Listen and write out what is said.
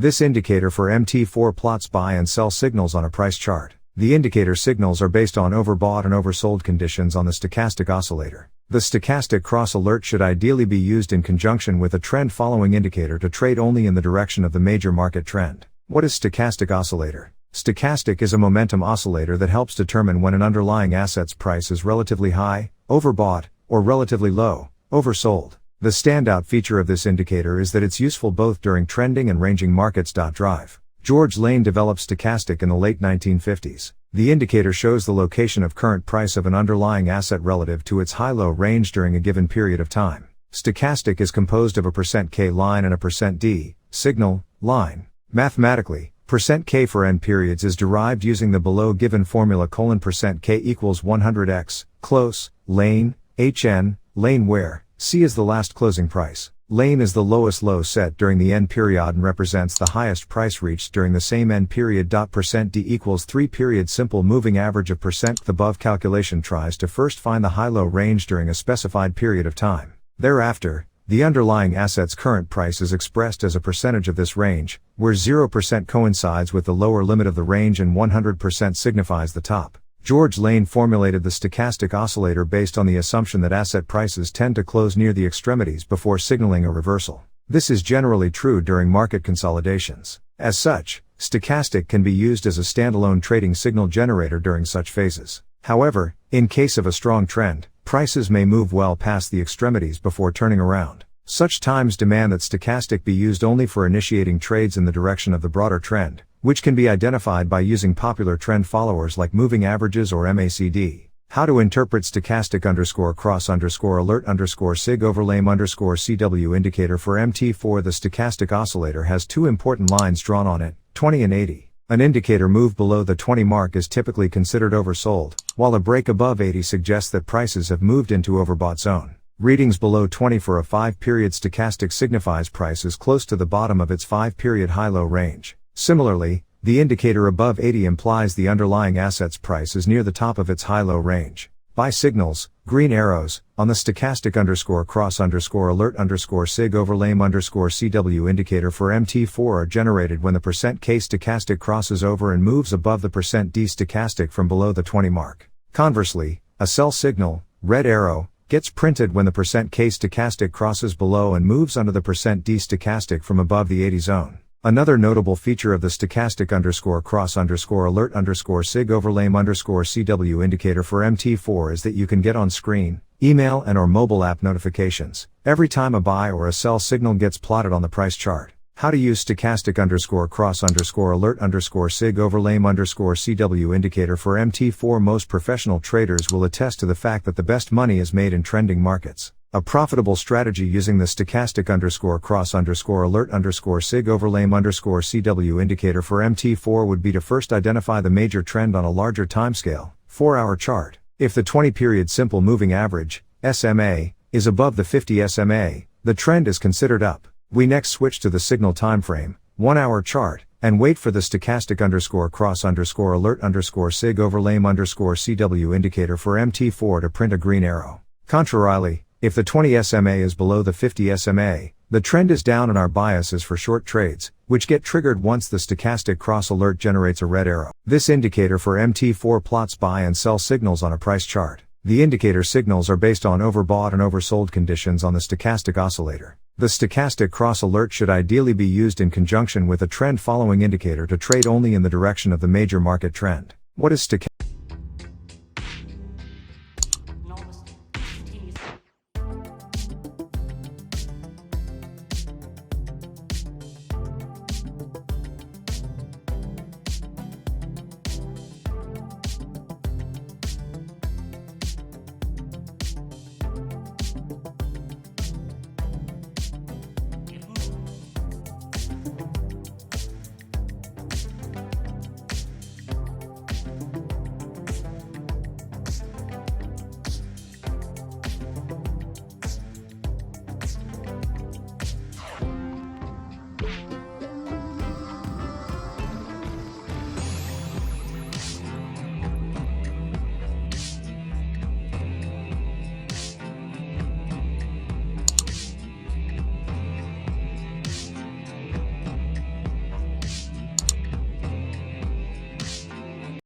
This indicator for MT4 plots buy and sell signals on a price chart. The indicator signals are based on overbought and oversold conditions on the stochastic oscillator. The stochastic cross alert should ideally be used in conjunction with a trend following indicator to trade only in the direction of the major market trend. What is stochastic oscillator? Stochastic is a momentum oscillator that helps determine when an underlying asset's price is relatively high, overbought, or relatively low, oversold. The standout feature of this indicator is that it's useful both during trending and ranging markets. Drive. George Lane developed stochastic in the late 1950s. The indicator shows the location of current price of an underlying asset relative to its high-low range during a given period of time. Stochastic is composed of a %K line and a %D signal line. Mathematically, %K for n periods is derived using the below given formula: %K equals 100x, close, lane, HN, lane where C is the last closing price. Lane is the lowest low set during the n period and represents the highest price reached during the same n period. %D equals 3 period simple moving average of %. The above calculation tries to first find the high-low range during a specified period of time. Thereafter, the underlying asset's current price is expressed as a percentage of this range, where 0% coincides with the lower limit of the range and 100% signifies the top. George Lane formulated the stochastic oscillator based on the assumption that asset prices tend to close near the extremities before signaling a reversal. This is generally true during market consolidations. As such, stochastic can be used as a standalone trading signal generator during such phases. However, in case of a strong trend, prices may move well past the extremities before turning around. Such times demand that stochastic be used only for initiating trades in the direction of the broader trend, which can be identified by using popular trend followers like moving averages or MACD. How to interpret stochastic _cross_alert _sig overlame _CW indicator for MT4. The stochastic oscillator has two important lines drawn on it, 20 and 80. An indicator move below the 20 mark is typically considered oversold, while a break above 80 suggests that prices have moved into overbought zone. Readings below 20 for a 5-period stochastic signifies price is close to the bottom of its 5-period high-low range. Similarly, the indicator above 80 implies the underlying asset's price is near the top of its high-low range. Buy signals, green arrows, on the stochastic _cross_alert _sig overlame _CW indicator for MT4 are generated when the %K stochastic crosses over and moves above the %D stochastic from below the 20 mark. Conversely, a sell signal, red arrow, gets printed when the %K stochastic crosses below and moves under the %D stochastic from above the 80 zone. Another notable feature of the stochastic _cross_alert _sig overlame _CW indicator for MT4 is that you can get on-screen, email and/or mobile app notifications every time a buy or a sell signal gets plotted on the price chart. How to use stochastic _cross_alert _sig overlame _CW indicator for MT4. Most professional traders will attest to the fact that the best money is made in trending markets. A profitable strategy using the stochastic _cross_alert _sig overlame _CW indicator for MT4 would be to first identify the major trend on a larger timescale, 4-hour chart. If the 20-period simple moving average, SMA, is above the 50 SMA, the trend is considered up. We next switch to the signal timeframe, 1-hour chart, and wait for the stochastic _cross_alert _sig overlame _CW indicator for MT4 to print a green arrow. Contrarily, if the 20 SMA is below the 50 SMA, the trend is down and our bias is for short trades, which get triggered once the stochastic cross alert generates a red arrow. This indicator for MT4 plots buy and sell signals on a price chart. The indicator signals are based on overbought and oversold conditions on the stochastic oscillator. The stochastic cross alert should ideally be used in conjunction with a trend following indicator to trade only in the direction of the major market trend. What is stochastic?